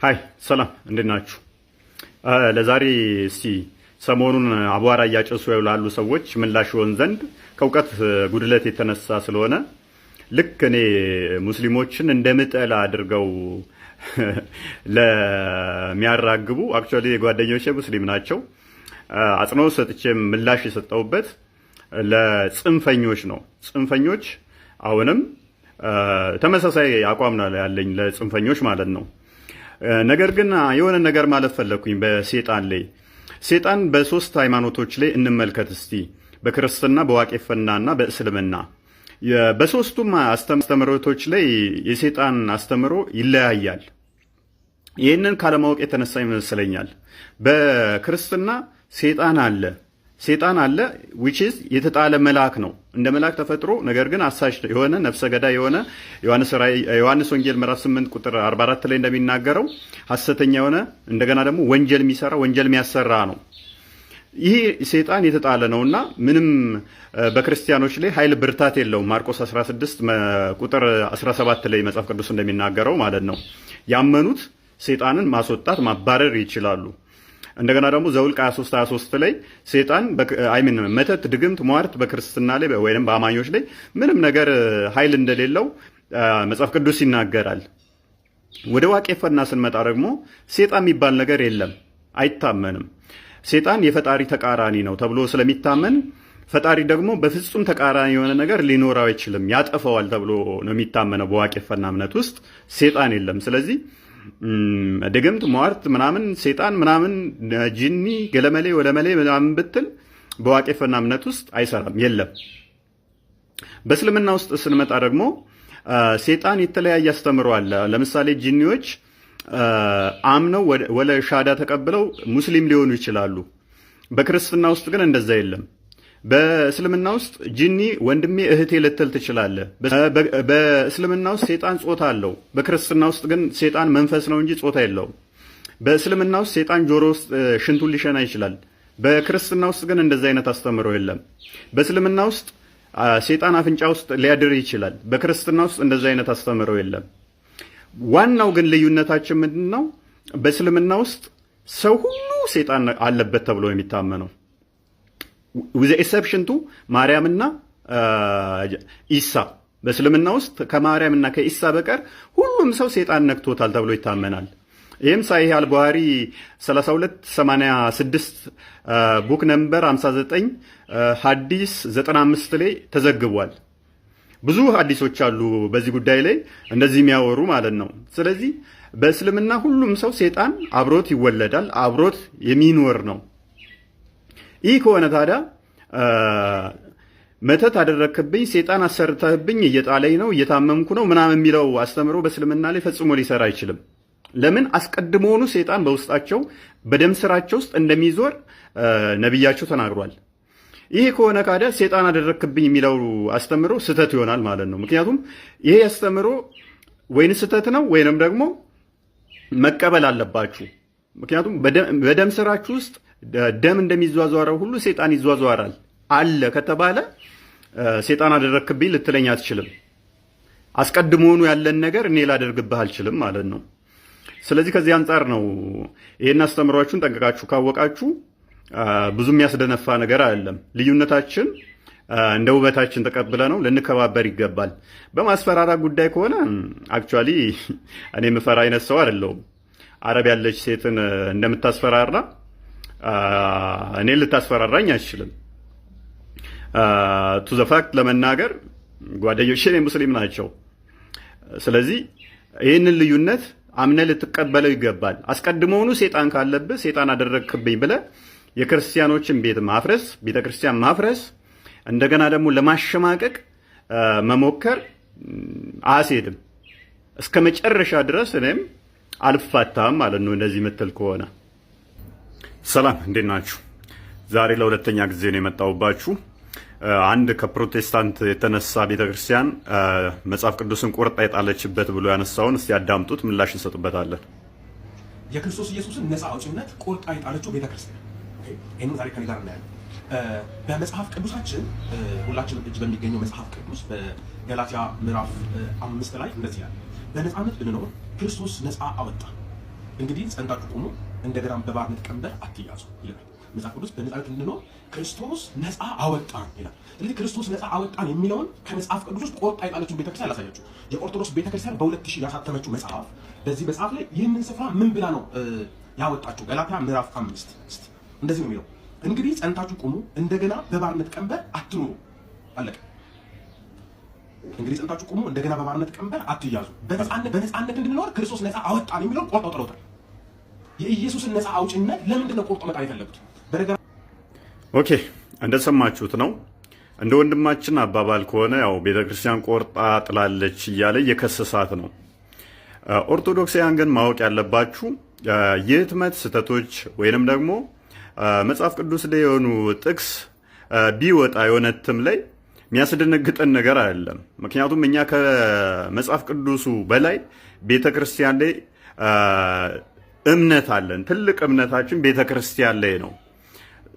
ሃይ ሰላም እንዴት ናችሁ? ለዛሬ እስቲ ሰሞኑን አቧራ እያጨሱ ያሉ ሰዎች ምላሽ ይሆን ዘንድ ከእውቀት ጉድለት የተነሳ ስለሆነ ልክ እኔ ሙስሊሞችን እንደምጠላ አድርገው ለሚያራግቡ አክቹአሊ ጓደኞቼ ሙስሊም ናቸው አጽንኦት ሰጥቼ ምላሽ የሰጠውበት ለጽንፈኞች ነው። ጽንፈኞች አሁንም ተመሳሳይ አቋም ነው ያለኝ ለጽንፈኞች ማለት ነው። ነገር ግን የሆነ ነገር ማለት ፈለኩኝ በሰይጣን ላይ ሰይጣን በሶስት ሃይማኖቶች ላይ እንመልከት እስቲ በክርስትና በዋቄፈናና በእስልምና በሶስቱም አስተምሮቶች ላይ የሰይጣን አስተምሮ ይለያያል። ይሄንን ካለማወቅ የተነሳ ይመስለኛል በክርስትና ሰይጣን አለ which is የተጣለ መልአክ ነው እንደ መልአክ ተፈጥሮ ነገር ግን አሳሽ የሆነ ነፍሰ ገዳይ የሆነ ዮሐንስ ወንጌል ምዕራፍ 8 ቁጥር 44 ላይ እንደሚናገረው ሐሰተኛ የሆነ እንደገና ደግሞ ወንጀል የሚያሰራ ነው። ይሄ ሰይጣን የተጣለ ነውና ምንም በክርስቲያኖች ላይ ኃይል ብርታት የለውም። ማርቆስ 16 ቁጥር 17 ላይ መጽሐፍ ቅዱስ እንደሚናገረው ማለት ነው። ያመኑት ሰይጣንን ማስወጣት ማባረር ይችላሉ። እንደገና ደግሞ ዘውልቅ 23 ላይ ሰይጣን መተት፣ ድግምት፣ ሟርት በክርስትና ላይ ወይንም በአማኞች ላይ ምንም ነገር ኃይል እንደሌለው መጽሐፍ ቅዱስ ይናገራል። ወደ ዋቄፈና ስንመጣ ደግሞ ሰይጣን የሚባል ነገር የለም፣ አይታመንም። ሰይጣን የፈጣሪ ተቃራኒ ነው ተብሎ ስለሚታመን ፈጣሪ ደግሞ በፍጹም ተቃራኒ የሆነ ነገር ሊኖረው አይችልም፣ ያጠፈዋል ተብሎ ነው የሚታመነው። በዋቄፈና እምነት ውስጥ ሰይጣን የለም። ስለዚህ ድግምት፣ ሟርት ምናምን ሰይጣን ምናምን ጂኒ ገለመሌ ወለመሌ ምናምን ብትል በዋቄፈና እምነት ውስጥ አይሰራም፣ የለም። በእስልምና ውስጥ ስንመጣ ደግሞ ሰይጣን የተለያየ አስተምሮ አለ። ለምሳሌ ጂኒዎች አምነው ወለ ሻዳ ተቀብለው ሙስሊም ሊሆኑ ይችላሉ። በክርስትና ውስጥ ግን እንደዛ የለም። በእስልምና ውስጥ ጂኒ ወንድሜ እህቴ ልትል ትችላለህ። በእስልምና ውስጥ ሰይጣን ጾታ አለው። በክርስትና ውስጥ ግን ሰይጣን መንፈስ ነው እንጂ ጾታ የለውም። በእስልምና ውስጥ ሰይጣን ጆሮ ውስጥ ሽንቱን ሊሸና ይችላል። በክርስትና ውስጥ ግን እንደዛ አይነት አስተምሮ የለም። በእስልምና ውስጥ ሰይጣን አፍንጫ ውስጥ ሊያድር ይችላል። በክርስትና ውስጥ እንደዛ አይነት አስተምሮ የለም። ዋናው ግን ልዩነታችን ምንድነው? በእስልምና ውስጥ ሰው ሁሉ ሰይጣን አለበት ተብሎ የሚታመነው with exception to ማርያምና ኢሳ። በእስልምና ውስጥ ከማርያምና ከኢሳ በቀር ሁሉም ሰው ሰይጣን ነክቶታል ተብሎ ይታመናል። ይህም ሳሂህ አልቡኻሪ 3286 ቡክ ነምበር 59 ሐዲስ 95 ላይ ተዘግቧል። ብዙ ሐዲሶች አሉ በዚህ ጉዳይ ላይ እንደዚህ የሚያወሩ ማለት ነው። ስለዚህ በእስልምና ሁሉም ሰው ሰይጣን አብሮት ይወለዳል፣ አብሮት የሚኖር ነው። ይህ ከሆነ ታዲያ መተት አደረክብኝ፣ ሰይጣን አሰርተህብኝ፣ እየጣለኝ ነው፣ እየታመምኩ ነው ምናምን የሚለው አስተምሮ በእስልምና ላይ ፈጽሞ ሊሰራ አይችልም። ለምን? አስቀድሞውኑ ሰይጣን በውስጣቸው በደም ስራቸው ውስጥ እንደሚዞር ነብያቸው ተናግሯል። ይሄ ከሆነ ታዲያ ሰይጣን አደረክብኝ የሚለው አስተምሮ ስህተት ይሆናል ማለት ነው። ምክንያቱም ይሄ አስተምሮ ወይን ስህተት ነው ወይንም ደግሞ መቀበል አለባችሁ። ምክንያቱም በደም ስራችሁ ውስጥ ደም እንደሚዟዟረው ሁሉ ሰይጣን ይዟዟራል አለ ከተባለ ሰይጣን አደረክብኝ ልትለኝ አትችልም። አስቀድሞውኑ ያለን ነገር እኔ ላደርግብህ አልችልም ማለት ነው። ስለዚህ ከዚህ አንጻር ነው ይሄን አስተምሯችሁን ጠንቅቃችሁ ካወቃችሁ ብዙ የሚያስደነፋ ነገር አይደለም። ልዩነታችን እንደ ውበታችን ተቀብለ ነው ልንከባበር ይገባል። በማስፈራራ ጉዳይ ከሆነ አክቹአሊ እኔ የምፈራ አይነት ሰው አይደለሁም። አረብ ያለች ሴትን እንደምታስፈራራ እኔ ልታስፈራራኝ አይችልም። ቱ ዘ ፋክት ለመናገር ጓደኞቼ ሙስሊም ናቸው። ስለዚህ ይህንን ልዩነት አምነህ ልትቀበለው ይገባል። አስቀድሞውኑ ሰይጣን ካለብህ ሰይጣን አደረግክብኝ ብለህ የክርስቲያኖችን ቤት ማፍረስ፣ ቤተክርስቲያን ማፍረስ፣ እንደገና ደግሞ ለማሸማቀቅ መሞከር አያስሄድም። እስከ መጨረሻ ድረስ እኔም አልፋታም ማለት ነው እንደዚህ ምትል ከሆነ። ሰላም እንዴት ናችሁ? ዛሬ ለሁለተኛ ጊዜ ነው የመጣሁባችሁ። አንድ ከፕሮቴስታንት የተነሳ ቤተክርስቲያን መጽሐፍ ቅዱስን ቆርጣ የጣለችበት ብሎ ያነሳውን እስቲ ያዳምጡት፣ ምላሽ እንሰጥበታለን። የክርስቶስ ኢየሱስን ነፃ አውጪነት ቆርጣ የጣለችው ቤተክርስቲያን ይሄንን ዛሬ ከኔ ጋር እናያለን። በመጽሐፍ ቅዱሳችን ሁላችንም እጅ በሚገኘው መጽሐፍ ቅዱስ በገላትያ ምዕራፍ 5 ላይ እንደዚህ ያለ በነፃነት ብንኖር ክርስቶስ ነፃ አወጣ እንግዲህ ጸንታችሁ ቁሙ፣ እንደገና በባርነት ቀንበር አትያዙ ይላል መጽሐፍ ቅዱስ። በነፃነት እንድንኖር ክርስቶስ ነፃ አወጣን ይላል። ስለዚህ ክርስቶስ ነፃ አወጣን የሚለውን ከመጽሐፍ ቅዱስ ውስጥ ቆርጣ የጣለችውን ቤተክርስቲያን ላሳያችሁ። የኦርቶዶክስ ቤተክርስቲያን በ2000 ያሳተመችው መጽሐፍ በዚህ መጽሐፍ ላይ ይህንን ስፍራ ምን ብላ ነው ያወጣችሁ? ገላትያ ምዕራፍ 5 እንደዚህ ነው የሚለው፣ እንግዲህ ጸንታችሁ ቁሙ፣ እንደገና በባርነት ቀንበር አትኑሩ። አለቀ። እንግዲህ ጸንታችሁ ቁሙ፣ እንደገና በባርነት ቀንበር አትያዙ። በነፃነት እንድንኖር ክርስቶስ ነፃ አወጣን የሚለውን ቆርጠው ጥለውታል። የኢየሱስን ነፃ አውጭነት ለምንድን ነው ቆርጦ መጣል የፈለጉት? ኦኬ፣ እንደሰማችሁት ነው። እንደ ወንድማችን አባባል ከሆነ ያው ቤተክርስቲያን ቆርጣ ጥላለች እያለ የከሰሳት ነው። ኦርቶዶክሳውያን ግን ማወቅ ያለባችሁ የህትመት ስህተቶች ወይንም ደግሞ መጽሐፍ ቅዱስ ላይ የሆኑ ጥቅስ ቢወጣ የሆነ እትም ላይ የሚያስደነግጠን ነገር አይደለም። ምክንያቱም እኛ ከመጽሐፍ ቅዱሱ በላይ ቤተክርስቲያን ላይ እምነት አለን። ትልቅ እምነታችን ቤተክርስቲያን ላይ ነው።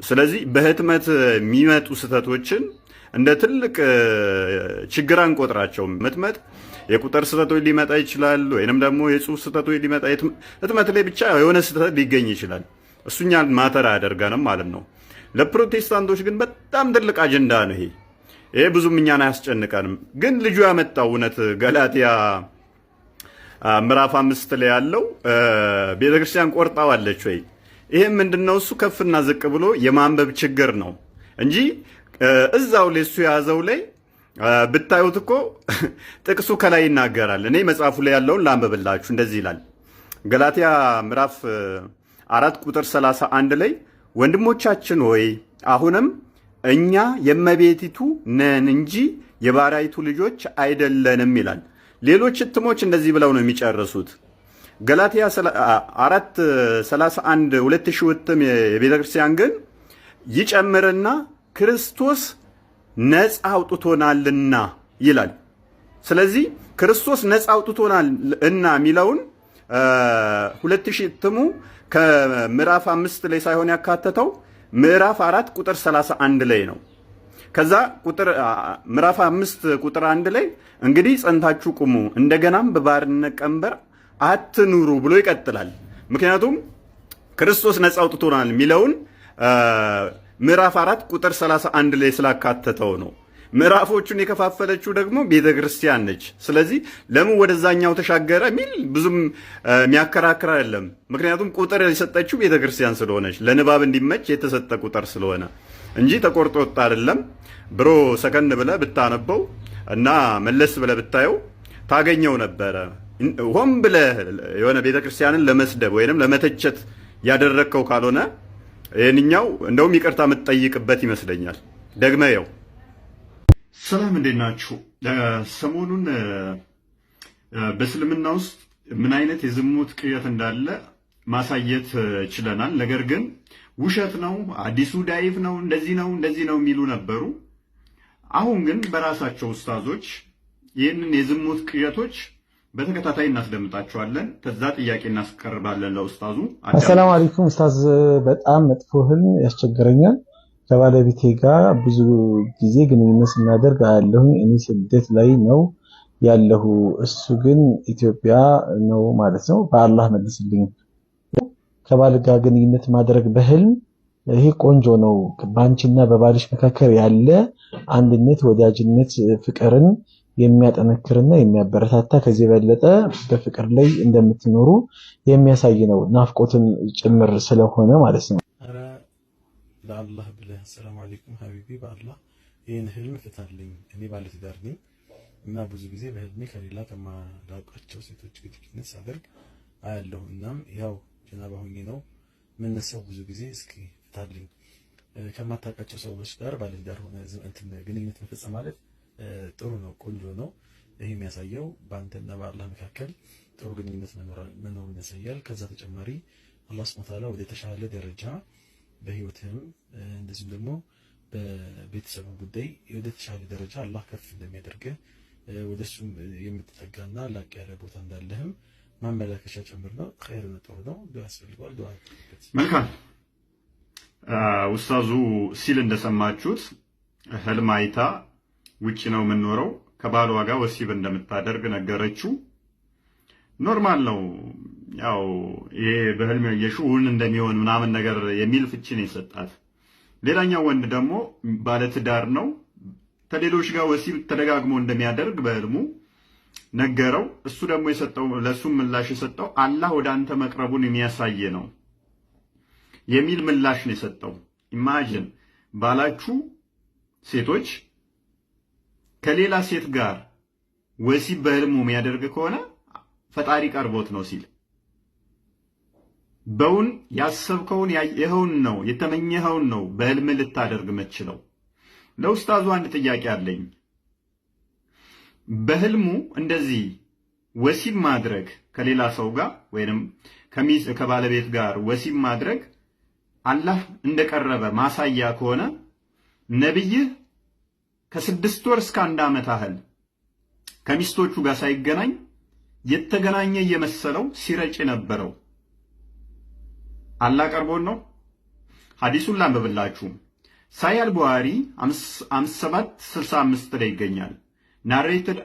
ስለዚህ በህትመት የሚመጡ ስህተቶችን እንደ ትልቅ ችግር አንቆጥራቸውም። ህትመት የቁጥር ስህተቶች ሊመጣ ይችላል፣ ወይንም ደግሞ የጽሁፍ ስህተቶች ሊመጣ ህትመት ላይ ብቻ የሆነ ስህተት ሊገኝ ይችላል። እሱኛን ማተር አያደርገንም ማለት ነው። ለፕሮቴስታንቶች ግን በጣም ትልቅ አጀንዳ ነው ይሄ ብዙም እኛን አያስጨንቀንም። ግን ልጁ ያመጣው እውነት ገላትያ ምዕራፍ 5 ላይ ያለው ቤተክርስቲያን ቆርጣዋለች ወይ? ይሄ ምንድነው? እሱ ከፍና ዝቅ ብሎ የማንበብ ችግር ነው እንጂ እዛው ላይ እሱ የያዘው ላይ ብታዩት እኮ ጥቅሱ ከላይ ይናገራል። እኔ መጽሐፉ ላይ ያለውን ላንብብላችሁ። እንደዚህ ይላል ገላትያ ምዕራፍ 4 ቁጥር 31 ላይ ወንድሞቻችን ሆይ አሁንም እኛ የእመቤቲቱ ነን እንጂ የባሪያይቱ ልጆች አይደለንም ይላል። ሌሎች እትሞች እንደዚህ ብለው ነው የሚጨርሱት። ገላትያ 4:31 2000 እትም የቤተክርስቲያን ግን ይጨምርና ክርስቶስ ነፃ አውጥቶናልና ይላል። ስለዚህ ክርስቶስ ነፃ አውጥቶናል እና የሚለውን 2000 እትሙ ከምዕራፍ 5 ላይ ሳይሆን ያካተተው ምዕራፍ 4 ቁጥር 31 ላይ ነው። ከዛ ምዕራፍ 5 ቁጥር 1 ላይ እንግዲህ ጸንታችሁ ቁሙ እንደገናም በባርነት ቀንበር አትኑሩ ብሎ ይቀጥላል። ምክንያቱም ክርስቶስ ነፃ አውጥቶናል የሚለውን ምዕራፍ 4 ቁጥር 31 ላይ ስላካተተው ነው። ምዕራፎቹን የከፋፈለችው ደግሞ ቤተክርስቲያን ነች። ስለዚህ ለምን ወደዛኛው ተሻገረ የሚል ብዙም የሚያከራክር አይደለም። ምክንያቱም ቁጥር የሰጠችው ቤተክርስቲያን ስለሆነች ለንባብ እንዲመች የተሰጠ ቁጥር ስለሆነ እንጂ ተቆርጦ ወጣ አይደለም። ብሮ ሰከን ብለህ ብታነበው እና መለስ ብለህ ብታየው ታገኘው ነበረ። ሆን ብለህ የሆነ ቤተክርስቲያንን ለመስደብ ወይንም ለመተቸት ያደረግከው ካልሆነ ይህንኛው እንደውም ይቅርታ የምትጠይቅበት ይመስለኛል። ደግመው ሰላም፣ እንዴት ናችሁ? ሰሞኑን በእስልምና ውስጥ ምን አይነት የዝሙት ቅዠት እንዳለ ማሳየት ችለናል። ነገር ግን ውሸት ነው፣ አዲሱ ዳይፍ ነው፣ እንደዚህ ነው የሚሉ ነበሩ። አሁን ግን በራሳቸው ኡስታዞች ይህንን የዝሙት ቅዠቶች በተከታታይ እናስደምጣቸዋለን። ከዛ ጥያቄ እናስቀርባለን ለኡስታዙ። አሰላሙ አለይኩም ኡስታዝ፣ በጣም መጥፎ ህልም ያስቸግረኛል። ከባለቤቴ ጋር ብዙ ጊዜ ግንኙነት ስናደርግ አያለሁ። እኔ ስደት ላይ ነው ያለሁ፣ እሱ ግን ኢትዮጵያ ነው ማለት ነው። በአላህ መልስልኝ። ከባል ጋር ግንኙነት ማድረግ በህልም ይሄ ቆንጆ ነው። ባንቺና በባልሽ መካከል ያለ አንድነት፣ ወዳጅነት፣ ፍቅርን የሚያጠነክርና የሚያበረታታ ከዚህ የበለጠ በፍቅር ላይ እንደምትኖሩ የሚያሳይ ነው። ናፍቆትን ጭምር ስለሆነ ማለት ነው። አረ ለአላህ ብለህ ሰላም አለይኩም ሀቢቢ፣ በአላህ ይህን ህልም ፍታልኝ። እኔ ባለትዳር ነኝ እና ብዙ ጊዜ በህልሜ ከሌላ ከማላውቃቸው ሴቶች ግንኙነት ሳደርግ አያለሁ። እናም ያው ጀናባ ሆኜ ነው የምነሳው ብዙ ጊዜ። እስኪ ፍታልኝ። ከማታውቃቸው ሰዎች ጋር ባለትዳር ሆነ ግንኙነት መፈጸም ማለት ጥሩ ነው፣ ቆንጆ ነው። ይሄ የሚያሳየው በአንተና በአላህ መካከል ጥሩ ግንኙነት መኖሩን ያሳያል። ከዛ ተጨማሪ አላህ ሱብሓነሁ ወተዓላ ወደ ተሻለ ደረጃ በህይወትህም እንደዚሁም ደግሞ በቤተሰብ ጉዳይ ወደ ተሻለ ደረጃ አላህ ከፍ እንደሚያደርግህ ወደሱ የምትጠጋና ላቅ ያለ ቦታ እንዳለህም ማመላከቻ ጭምር ነው። ኸይር ነው፣ ጥሩ ነው። ዱዓ ያስፈልገዋል። ዱዓ መልካም። ኡስታዙ ሲል እንደሰማችሁት ህልም አይታ ውጪ ነው የምንኖረው ከባሏ ጋር ወሲብ እንደምታደርግ ነገረችው። ኖርማል ነው። ያው ይሄ በህልም የሽኡን እንደሚሆን ምናምን ነገር የሚል ፍቺ ነው የሰጣት። ሌላኛው ወንድ ደግሞ ባለትዳር ነው። ከሌሎች ጋር ወሲብ ተደጋግሞ እንደሚያደርግ በህልሙ ነገረው። እሱ ደግሞ የሰጠው ለሱም ምላሽ የሰጠው አላህ ወደ አንተ መቅረቡን የሚያሳይ ነው የሚል ምላሽ ነው የሰጠው። ኢማጂን ባላችሁ ሴቶች ከሌላ ሴት ጋር ወሲብ በህልሙ የሚያደርግ ከሆነ ፈጣሪ ቀርቦት ነው ሲል በውን ያሰብከውን ያየኸውን ነው የተመኘኸውን ነው በህልም ልታደርግ መችለው። ለኡስታዙ አንድ ጥያቄ አለኝ። በህልሙ እንደዚህ ወሲብ ማድረግ ከሌላ ሰው ጋር ወይንም ከባለቤት ጋር ወሲብ ማድረግ አላህ እንደቀረበ ማሳያ ከሆነ ነብይህ ከ6 ወር እስከ 1 ዓመት ያህል ከሚስቶቹ ጋር ሳይገናኝ የተገናኘ የመሰለው ሲረጭ ነበረው አላህ ቀርቦን ነው። ሐዲሱን ላንብብላችሁ። ሳሂህ አልቡኻሪ 5765 ላይ ይገኛል። ናሬትድ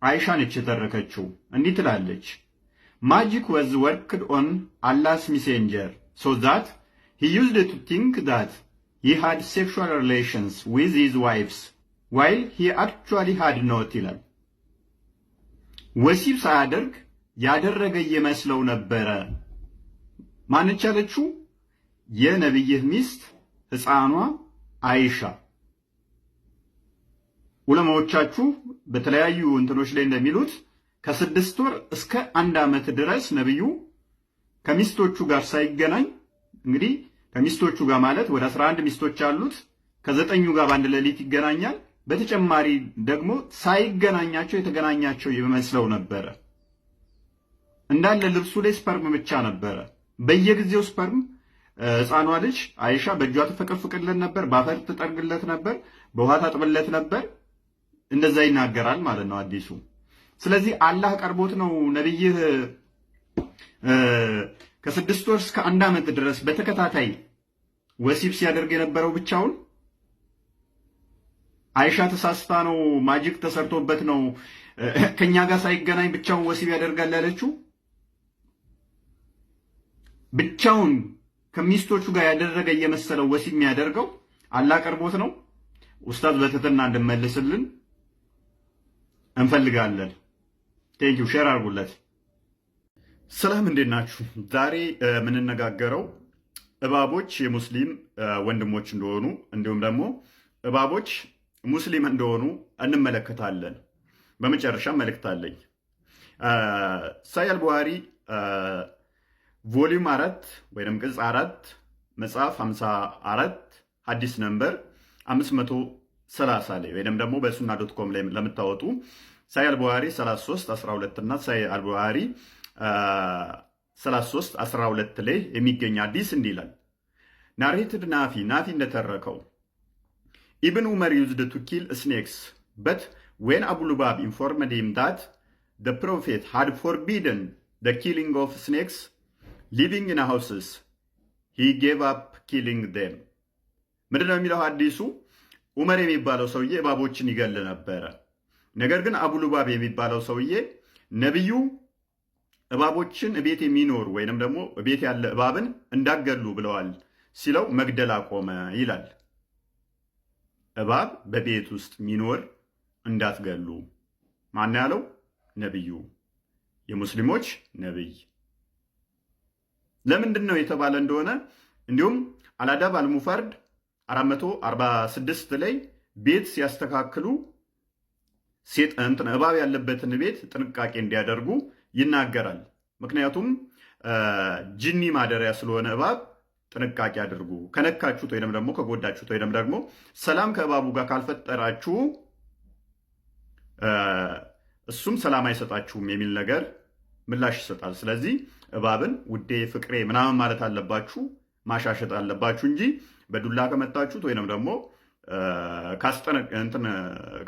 አይሻ ነች የተረከችው። እንዲህ ትላለች፣ ማጂክ was worked on Allah's messenger so that he used to think that he had sexual relations with his wives while he actually had not ይላል። ወሲብ ሳያደርግ ያደረገ የመስለው ነበረ። ማንች ያለችው? የነብይህ ሚስት ሕፃኗ አይሻ። ዑለማዎቻችሁ በተለያዩ እንትኖች ላይ እንደሚሉት ከ6 ወር እስከ 1 ዓመት ድረስ ነብዩ ከሚስቶቹ ጋር ሳይገናኝ፣ እንግዲህ ከሚስቶቹ ጋር ማለት ወደ 11 ሚስቶች አሉት። ከ9ኙ ጋር በአንድ ሌሊት ይገናኛል። በተጨማሪ ደግሞ ሳይገናኛቸው የተገናኛቸው ይመስለው ነበረ። እንዳለ ልብሱ ላይ ስፐርም ብቻ ነበረ። በየጊዜው ስፐርም ሕፃኗ ልጅ አይሻ በእጇ ትፈቀፍቅለት ነበር፣ በአፈር ትጠርግለት ነበር፣ በውሃ ታጥብለት ነበር። እንደዛ ይናገራል ማለት ነው አዲሱ። ስለዚህ አላህ ቀርቦት ነው ነብይህ ከ6 ወር እስከ 1 ዓመት ድረስ በተከታታይ ወሲብ ሲያደርግ የነበረው ብቻውን። አይሻ ተሳስታ ነው ማጂክ ተሰርቶበት ነው ከኛ ጋር ሳይገናኝ ብቻውን ወሲብ ያደርጋል ያለችው። ብቻውን ከሚስቶቹ ጋር ያደረገ የመሰለው ወሲብ የሚያደርገው አላህ ቀርቦት ነው። ኡስታዝ በትህትና እንድመልስልን እንፈልጋለን። ቴንኪው፣ ሼር አድርጉለት። ሰላም፣ እንዴት ናችሁ? ዛሬ የምንነጋገረው እባቦች የሙስሊም ወንድሞች እንደሆኑ እንዲሁም ደግሞ እባቦች ሙስሊም እንደሆኑ እንመለከታለን። በመጨረሻ መልእክት አለኝ። ሳሂህ አልቡኻሪ ቮሊዩም 4 ወይም ቅጽ 4 መጽሐፍ 54 ሐዲስ ነምበር 530 ላይ ወይም ደግሞ በሱና.com ላይ ለምታወጡ ሳሂህ አልቡኻሪ 3312 እና ሳሂህ አልቡኻሪ 3312 ላይ የሚገኝ ሐዲስ እንዲህ ይላል። ናሬትድ ናፊ እንደተረከው Ibn Umar used to kill snakes, but when Abu Lubab informed him that the Prophet had forbidden the killing of snakes living in houses, he gave up killing them. ምንድነው የሚለው ሐዲሱ? ዑመር የሚባለው ሰውዬ እባቦችን ይገል ነበረ። ነገር ግን አቡ ሉባብ የሚባለው ሰውዬ ነብዩ እባቦችን ቤት የሚኖር ወይንም ደግሞ ቤት ያለ እባብን እንዳገሉ ብለዋል ሲለው መግደል አቆመ ይላል። እባብ በቤት ውስጥ ሚኖር እንዳትገሉ ማን ያለው? ነብዩ፣ የሙስሊሞች ነብይ። ለምንድን ነው የተባለ እንደሆነ እንዲሁም አልአዳብ አልሙፈርድ 446 ላይ ቤት ሲያስተካክሉ እባብ ያለበትን ቤት ጥንቃቄ እንዲያደርጉ ይናገራል። ምክንያቱም ጅኒ ማደሪያ ስለሆነ እባብ ጥንቃቄ አድርጉ። ከነካችሁት ወይንም ደግሞ ከጎዳችሁት ወይንም ደግሞ ሰላም ከእባቡ ጋር ካልፈጠራችሁ እሱም ሰላም አይሰጣችሁም የሚል ነገር ምላሽ ይሰጣል። ስለዚህ እባብን ውዴ፣ ፍቅሬ ምናምን ማለት አለባችሁ፣ ማሻሸጥ አለባችሁ እንጂ በዱላ ከመታችሁት ወይንም ደግሞ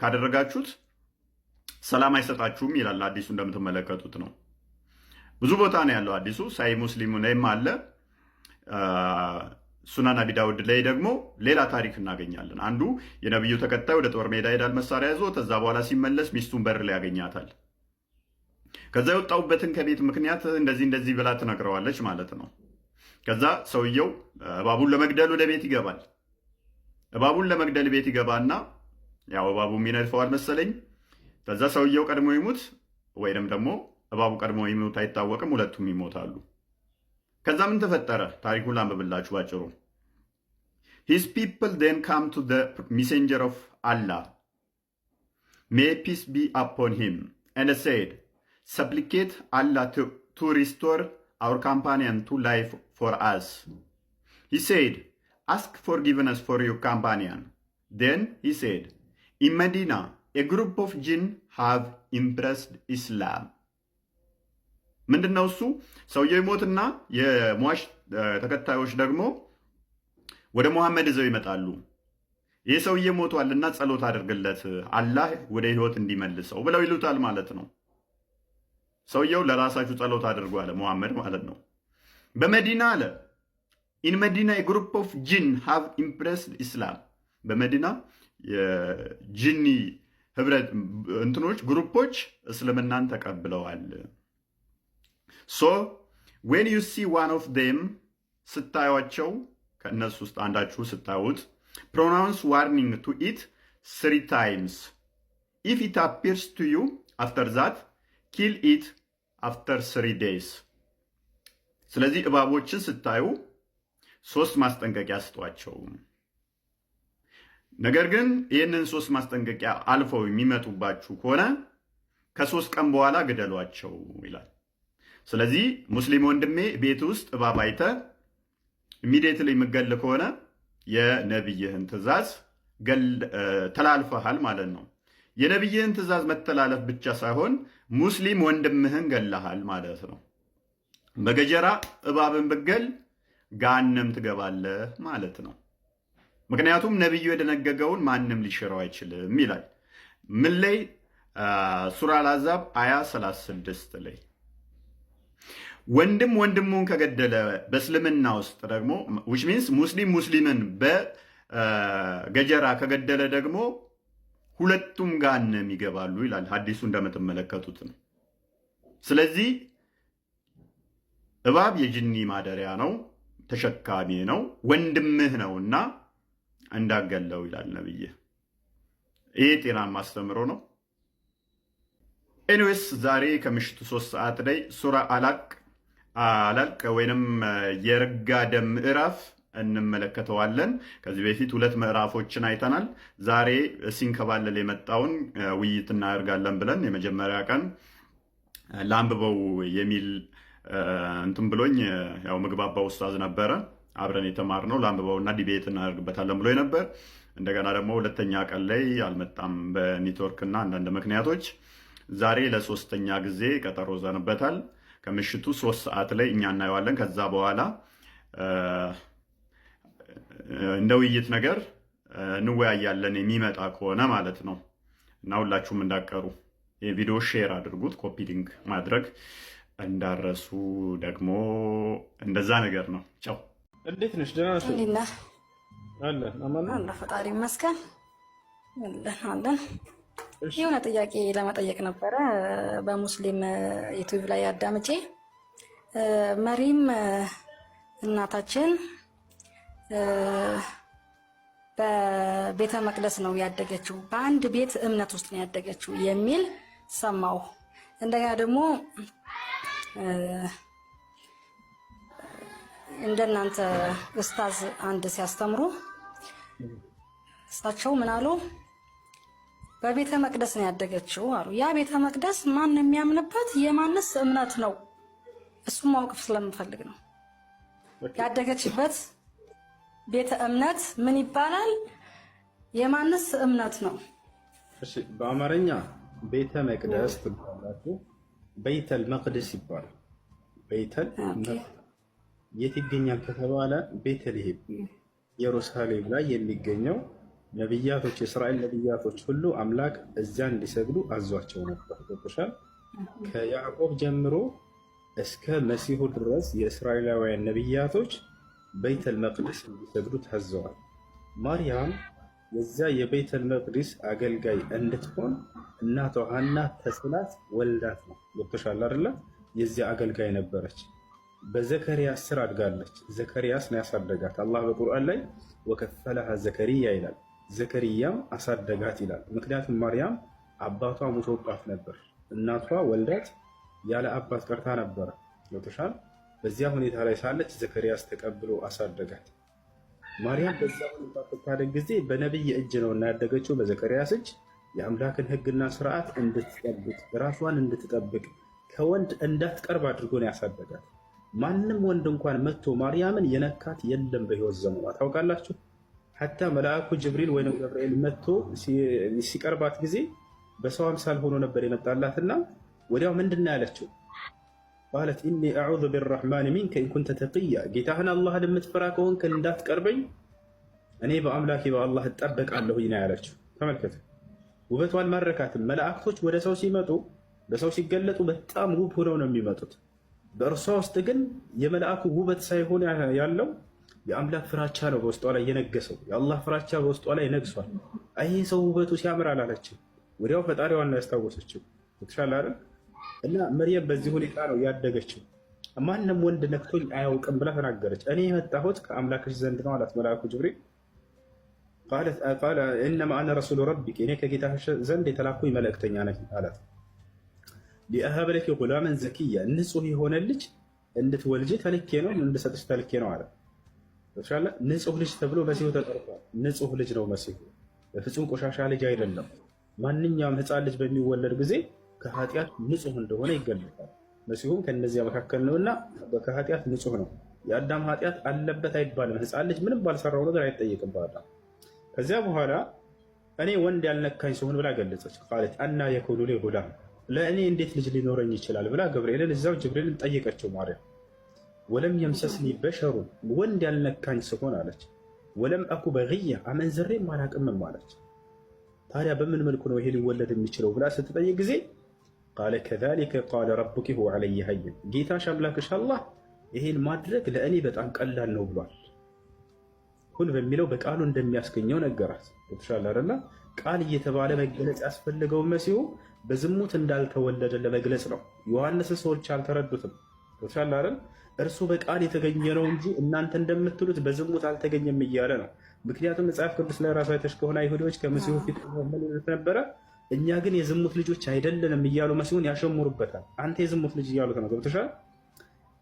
ካደረጋችሁት ሰላም አይሰጣችሁም ይላል አዲሱ። እንደምትመለከቱት ነው። ብዙ ቦታ ነው ያለው አዲሱ። ሳሂህ ሙስሊም ላይም አለ። ሱናን አቢ ዳውድ ላይ ደግሞ ሌላ ታሪክ እናገኛለን። አንዱ የነብዩ ተከታይ ወደ ጦር ሜዳ ሄዳል መሳሪያ ይዞ። ከዛ በኋላ ሲመለስ ሚስቱን በር ላይ ያገኛታል። ከዛ የወጣሁበትን ከቤት ምክንያት እንደዚህ ብላ ትነግረዋለች ማለት ነው። ከዛ ሰውየው እባቡን ለመግደል ወደ ቤት ይገባል። እባቡን ለመግደል ቤት ይገባና ያው እባቡ የሚነድፈዋል መሰለኝ። ከዛ ሰውየው ቀድሞ ይሙት ወይንም ደግሞ እባቡ ቀድሞ ይሙት አይታወቅም፣ ሁለቱም ይሞታሉ። ከዛ ምን ተፈጠረ? ታሪኩን ላንብብላችሁ ባጭሩ። His people then come to the messenger of Allah, may peace be upon him, and said, supplicate Allah to restore our companion to life for us. He said, ask forgiveness for your companion. Then he said, in Medina, a group of jinn have embraced Islam. ምንድነው እሱ? ሰውየው ይሞትና የሟች ተከታዮች ደግሞ ወደ ሙሐመድ ይዘው ይመጣሉ። ይህ ሰውዬ ሞቷልና ጸሎት አድርግለት አላህ ወደ ህይወት እንዲመልሰው ብለው ይሉታል ማለት ነው። ሰውየው ለራሳችሁ ጸሎት አድርጉ አለ ሙሐመድ ማለት ነው። በመዲና አለ ኢን መዲና a group of jinn have embraced Islam። በመዲና የጂኒ ህብረት እንትኖች ግሩፖች እስልምናን ተቀብለዋል። So when you see one of them ስታዩቸው ከእነሱ ውስጥ አንዳችሁ ስታዩት pronounce warning to it 3 times. If it appears to you after that, kill it after 3 days. ስለዚህ እባቦችን ስታዩ 3 ማስጠንቀቂያ ስጧቸው። ነገር ግን ይህንን 3 ማስጠንቀቂያ አልፈው የሚመጡባችሁ ከሆነ ከ3 ቀን በኋላ ግደሏቸው ይላል። ስለዚህ ሙስሊም ወንድሜ ቤት ውስጥ እባብ አይተህ ኢሚዲየትሊ የምገል ከሆነ የነብይህን ትእዛዝ ተላልፈሃል ማለት ነው። የነብይህን ትእዛዝ መተላለፍ ብቻ ሳይሆን ሙስሊም ወንድምህን ገለሃል ማለት ነው። በገጀራ እባብን ብገል ገሃነም ትገባለህ ማለት ነው። ምክንያቱም ነብዩ የደነገገውን ማንም ሊሽረው አይችልም ይላል። ምን ላይ? ሱራ አልአሕዛብ አያ 36 ላይ ወንድም ወንድሙን ከገደለ በእስልምና ውስጥ ደግሞ which means ሙስሊም ሙስሊምን በገጀራ ከገደለ ደግሞ ሁለቱም ገሃነም ይገባሉ ይላል ሐዲሱ እንደምትመለከቱት ነው። ስለዚህ እባብ የጅኒ ማደሪያ ነው፣ ተሸካሚ ነው፣ ወንድምህ ነውና እንዳገለው ይላል ነብይ። ይሄ ጤናማ አስተምሮ ነው። ኤኒዌይስ ዛሬ ከምሽቱ 3 ሰዓት ላይ ሱራ አላቅ ወይንም የርጋ ደም ምዕራፍ እንመለከተዋለን። ከዚህ በፊት 2 ምዕራፎችን አይተናል። ዛሬ ሲንከባለል የመጣውን ውይይት እናደርጋለን ብለን የመጀመሪያ ቀን ላንብበው የሚል እንትን ብሎኝ ያው ምግባባው ኡስታዝ ነበረ አብረን የተማርነው ላንብበውና ዲቤት እናደርግበታለን ብሎ ነበር። እንደገና ደግሞ ሁለተኛ ቀን ላይ አልመጣም በኔትወርክ እና አንዳንድ ምክንያቶች። ዛሬ ለ3ኛ ጊዜ ቀጠሮ ዘንበታል። ከምሽቱ 3 ሰዓት ላይ እኛ እናየዋለን። ከዛ በኋላ እንደ ውይይት ነገር እንወያያለን የሚመጣ ከሆነ ማለት ነው። እና ሁላችሁም እንዳቀሩ የቪዲዮ ሼር አድርጉት፣ ኮፒ ሊንክ ማድረግ እንዳረሱ። ደግሞ እንደዛ ነገር ነው። ቻው። እንዴት ነሽ? ደህና ነሽ? አለን አማን አለ ፈጣሪ ይመስገን። አለን። የሆነ ጥያቄ ለመጠየቅ ነበረ። በሙስሊም ዩቲዩብ ላይ አዳምጬ መሪም እናታችን በቤተ መቅደስ ነው ያደገችው፣ በአንድ ቤት እምነት ውስጥ ነው ያደገችው የሚል ሰማሁ። እንደገና ደግሞ እንደናንተ ኡስታዝ አንድ ሲያስተምሩ እሳቸው ምን አሉ? በቤተ መቅደስ ነው ያደገችው አሉ። ያ ቤተ መቅደስ ማን የሚያምንበት የማንስ እምነት ነው? እሱም ማወቅ ስለምፈልግ ነው። ያደገችበት ቤተ እምነት ምን ይባላል? የማንስ እምነት ነው? እሺ፣ በአማርኛ ቤተ መቅደስ ትባላችሁ፣ በይተል መቅደስ ይባላል። በይተል የት ይገኛል ከተባለ ቤተልሔም ኢየሩሳሌም ላይ የሚገኘው ነብያቶች የእስራኤል ነብያቶች ሁሉ አምላክ እዚያ እንዲሰግዱ አዟቸው ነበር። ገብቶሻል? ከያዕቆብ ጀምሮ እስከ መሲሁ ድረስ የእስራኤላውያን ነብያቶች በይተል መቅደስ እንዲሰግዱ ታዘዋል። ማርያም የዛ የቤተል መቅዲስ አገልጋይ እንድትሆን እናቷ ሐና ተስላት ወልዳት ነው። ገብቶሻል አይደለ? የዚያ አገልጋይ ነበረች። በዘከርያስ ስር አድጋለች። ዘከርያስ ነው ያሳደጋት። አላህ በቁርአን ላይ ወከፈለሃ ዘከርያ ይላል። ዘከርያም አሳደጋት ይላል። ምክንያቱም ማርያም አባቷ ሙቶባት ነበር። እናቷ ወልዳት ያለ አባት ቀርታ ነበረ። ገብቶሻል? በዚያ ሁኔታ ላይ ሳለች ዘከርያስ ተቀብሎ አሳደጋት። ማርያም በዛ ሁኔታ ስታደግ ጊዜ በነብይ እጅ ነው እና ያደገችው፣ በዘከርያስ እጅ። የአምላክን ሕግና ስርዓት እንድትጠብቅ ራሷን እንድትጠብቅ ከወንድ እንዳትቀርብ አድርጎ ነው ያሳደጋት። ማንም ወንድ እንኳን መጥቶ ማርያምን የነካት የለም በህይወት ዘመኗ። ታውቃላችሁ? ሐታ መልአኩ ጅብሪል ወይም ገብርኤል መጥቶ ሲቀርባት ጊዜ በሰው አምሳል ሆኖ ነበር የመጣላትና ወዲያው ምንድነው ያለችው? ቃለት ኢኒ አዑዙ ቢረሕማን ሚንከ ኢን ኩንተ ተቅያ፣ ጌታህን አላህን የምትፈራ ከሆንክ እንዳትቀርበኝ እኔ በአምላኬ በአላህ እጠበቃለሁ ነው ያለችው። ተመልከቱ፣ ውበቷ አልማረካትም። መላእክቶች ወደ ሰው ሲመጡ በሰው ሲገለጡ በጣም ውብ ሆነው ነው የሚመጡት። በእርሷ ውስጥ ግን የመልአኩ ውበት ሳይሆን ያለው የአምላክ ፍራቻ ነው በውስጧ ላይ የነገሰው። የአላህ ፍራቻ በውስጧ ላይ ነግሷል። ይሄ ሰው ውበቱ ሲያምር አላለችም። ወዲያው ፈጣሪዋን ነው ያስታወሰችው። ትሻል አይደል? እና መርየም በዚህ ሁኔታ ነው ያደገችው። ማንም ወንድ ነክቶኝ አያውቅም ብላ ተናገረች። እኔ የመጣሁት ከአምላክሽ ዘንድ ነው አላት መልአኩ ጅብሪል። ቃለ ኢነማ አነ ረሱሉ ረቢክ፣ እኔ ከጌታሽ ዘንድ የተላኩኝ መልእክተኛ ነኝ አላት። ሊአሀበ ለኪ ጉላመን ዘኪያ፣ ንጹህ የሆነ ልጅ እንድትወልጂ ተልኬ ነው እንድሰጥሽ ተልኬ ነው አለ። ንጹህ ልጅ ተብሎ መሲሁ ተጠርቷል። ንጹህ ልጅ ነው መሲሁ፣ በፍጹም ቆሻሻ ልጅ አይደለም። ማንኛውም ሕፃን ልጅ በሚወለድ ጊዜ ከኃጢአት ንጹህ እንደሆነ ይገለጣል። መሲሁም ከነዚያ መካከል ነውና ከኃጢአት ንጹህ ነው። የአዳም ኃጢአት አለበት አይባልም። ሕፃን ልጅ ምንም ባልሰራው ነገር አይጠየቅም በአዳም። ከዚያ በኋላ እኔ ወንድ ያልነካኝ ስሆን ብላ ገለጸች። ቃለት አና የኩኑ ሊ ጉላም፣ ለእኔ እንዴት ልጅ ሊኖረኝ ይችላል ብላ ገብርኤልን እዛው ጅብሪልን ጠየቀችው ማርያም። ወለም የምሰስኒ በሸሩን፣ ወንድ ያልነካኝ ስሆን አለች። ወለም አኩ በግያ፣ አመንዝሬም አላቅምም አለች። ታዲያ በምን መልኩ ነው ይሄ ሊወለድ የሚችለው ብላ ስትጠይቅ ጊዜ ቃለ ከዛሊከ ቃለ ረቡኪ ሁወ ዐለይሂ ሀይን፣ ጌታሽ አምላክሽ አላህ ይሄን ማድረግ ለእኔ በጣም ቀላል ነው ብሏል። ሁን በሚለው በቃሉ እንደሚያስገኘው ነገራት። የተሻለ አይደለ? ቃል እየተባለ መገለጽ ያስፈልገው መሲሁ በዝሙት እንዳልተወለደ ለመግለጽ ነው። ዮሐንስ ሰዎች አልተረዱትም። የተሻለ አይደል? እርሱ በቃል የተገኘ ነው እንጂ እናንተ እንደምትሉት በዝሙት አልተገኘም እያለ ነው። ምክንያቱም መጽሐፍ ቅዱስ ላይ ራሱ አይተሽ ከሆነ አይሁዶች ከመሲሁ ፊት ነበረ፣ እኛ ግን የዝሙት ልጆች አይደለንም እያሉ መሲሁን ያሸሙሩበታል። አንተ የዝሙት ልጅ እያሉት ነው። ገብቶሻል?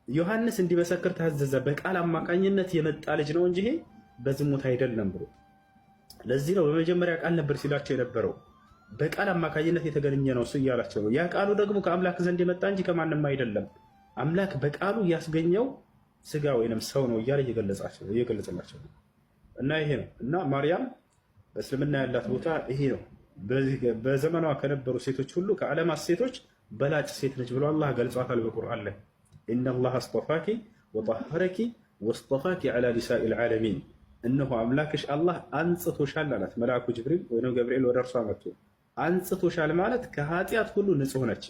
ዮሐንስ እንዲመሰክር ታዘዘ። በቃል አማካኝነት የመጣ ልጅ ነው እንጂ በዝሙት አይደለም ብሎ። ለዚህ ነው በመጀመሪያ ቃል ነበር ሲላቸው የነበረው። በቃል አማካኝነት የተገኘ ነው እሱ እያላቸው ነው። ያ ቃሉ ደግሞ ከአምላክ ዘንድ የመጣ እንጂ ከማንም አይደለም። አምላክ በቃሉ ያስገኘው ስጋ ወይንም ሰው ነው እያለ እየገለጸላቸው ነው። እና ይሄ ነው። እና ማርያም በእስልምና ያላት ቦታ ይሄ ነው። በዘመኗ ከነበሩ ሴቶች ሁሉ ከዓለማት ሴቶች በላጭ ሴት ነች ብሎ አላህ ገልጿታል በቁርአን ላይ። ኢነላህ አስጠፋኪ ወጠሀረኪ ወስጠፋኪ ዐላ ኒሳኢል ዓለሚን፣ እነሆ አምላክሽ አላህ አንጽቶሻል አላት መልአኩ ጅብሪል ወይም ገብርኤል ወደ እርሷ መጥቶ። አንጽቶሻል ማለት ከኃጢአት ሁሉ ንጹህ ነች።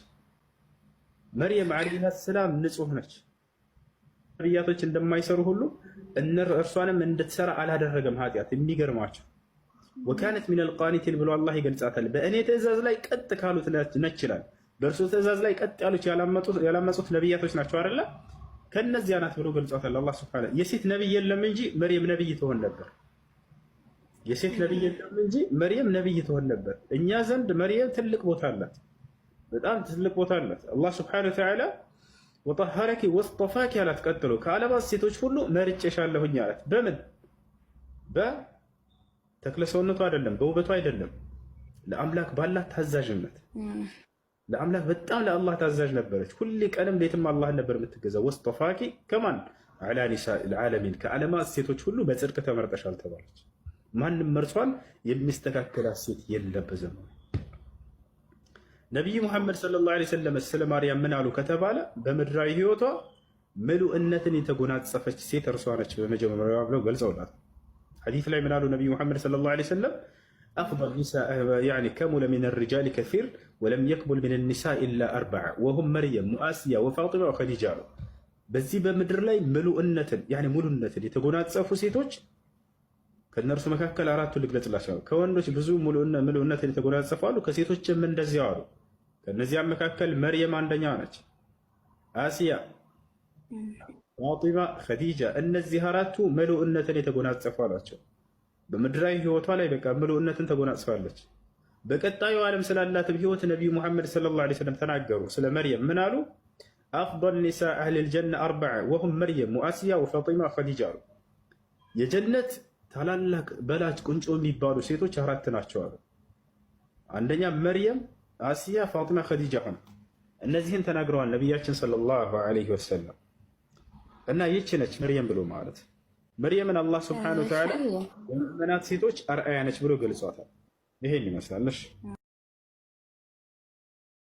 መርየም ዓለይሃ ሰላም ንጹህ ነች። ነቢያቶች እንደማይሰሩ ሁሉ እርሷንም እንድትሰራ አላደረገም ኃጢአት። የሚገርማቸው ወካነት ሚነል ቃኒቲን ብሎ አላህ ይገልጻታል። በእኔ ትእዛዝ ላይ ቀጥ ካሉት ነች ይላል። በእርሱ ትእዛዝ ላይ ቀጥ ያሉት ያላመጹት ነቢያቶች ናቸው አይደለ? ከነዚያ ናት ብሎ ገልጿታል አላህ ሱብሓነሁ። የሴት ነብይ የለም እንጂ መርየም ነብይ ትሆን ነበር። የሴት ነብይ የለም እንጂ መርየም ነብይ ትሆን ነበር። እኛ ዘንድ መርየም ትልቅ ቦታ አላት፣ በጣም ትልቅ ቦታ አላት። አላህ ሱብሓነሁ ወተዓላ ወጠሀረኪ ወስጠፋኪ አላት። ቀጥሎ ከዓለማት ሴቶች ሁሉ መርጬሻለሁኝ አላት። በምን? በተክለ ሰውነቱ አይደለም፣ በውበቱ አይደለም፣ ለአምላክ ባላት ታዛዥነት። ለአምላክ በጣም ለአላህ ታዛዥ ነበረች። ሁሌ ቀንም ሌትም አላህን ነበር የምትገዛው። ወስጠፋኪ ከማን? ዐላ ኒሳኢል ዓለሚን፣ ከዓለማት ሴቶች ሁሉ በጽድቅ ተመርጠሻል ተባለች። ማንም መርሷን የሚስተካከላት ሴት የለም በዘመኑ። ነቢዩ ሙሐመድ ሰለላሁ ዐለይሂ ወሰለም ስለ ማርያም ምን አሉ ከተባለ በምድራዊ ህይወቷ ምሉእነትን የተጎናጸፈች ሴት እርሷ ነች በመጀመሪያ ብለው ገልጸውላት። ሐዲስ ላይ ምን አሉ ነቢዩ ሙሐመድ ሰለላሁ ዐለይሂ ወሰለም አፍደል ኒሳእ ያኒ ከሙለ ሚነ ሪጃሊ ከሲር ወለም የክሙል ሚነ ኒሳኢ ኢላ አርበዐ ወሁም መርየም ወአስያ ወፋጢማ ወኸዲጃ አሉ። በዚህ በምድር ላይ ምሉእነትን ያኒ ሙሉነትን የተጎናጸፉ ሴቶች ከነርሱ መካከል አራቱ ልግለጽላቸው። ከወንዶች ብዙ ምሉዕነትን የተጎናጸፉ አሉ፣ ከሴቶችም እንደዚያው አሉ። ከነዚያም መካከል መርየም አንደኛዋ ነች። አሲያ፣ ፋጢማ፣ ኸዲጃ እነዚህ አራቱ ምሉዕነትን የተጎናጸፉ አሏቸው። በምድራዊ ህይወቷ ላይ በቃ ምሉዕነትን ተጎናጽፋለች። በቀጣዩ ዓለም ስላላትም ህይወት ነቢዩ ሙሐመድ ሰለላሁ ዐለይሂ ወሰለም ተናገሩ። ስለ መርየም ምን አሉ? አፍደል ኒሳ አህሊል ጀነ አርበዐ ወሁም መርየም ወአሲያ ወፋጢማ ወኸዲጃ አሉ። የጀነት ታላላቅ በላጭ ቁንጮ የሚባሉ ሴቶች አራት ናቸው አሉ። አንደኛ መርየም፣ አሲያ፣ ፋጢማ፣ ኸዲጃ ሆነ። እነዚህን ተናግረዋል ነቢያችን ሰለላሁ ዐለይሂ ወሰለም። እና ይህች ነች መርየም ብሎ ማለት። መርየምን አላህ ሱብሓነሁ ወተዓላ የሙእሚናት ሴቶች አርአያ ነች ብሎ ገልጿታል። ይሄን ይመስላል።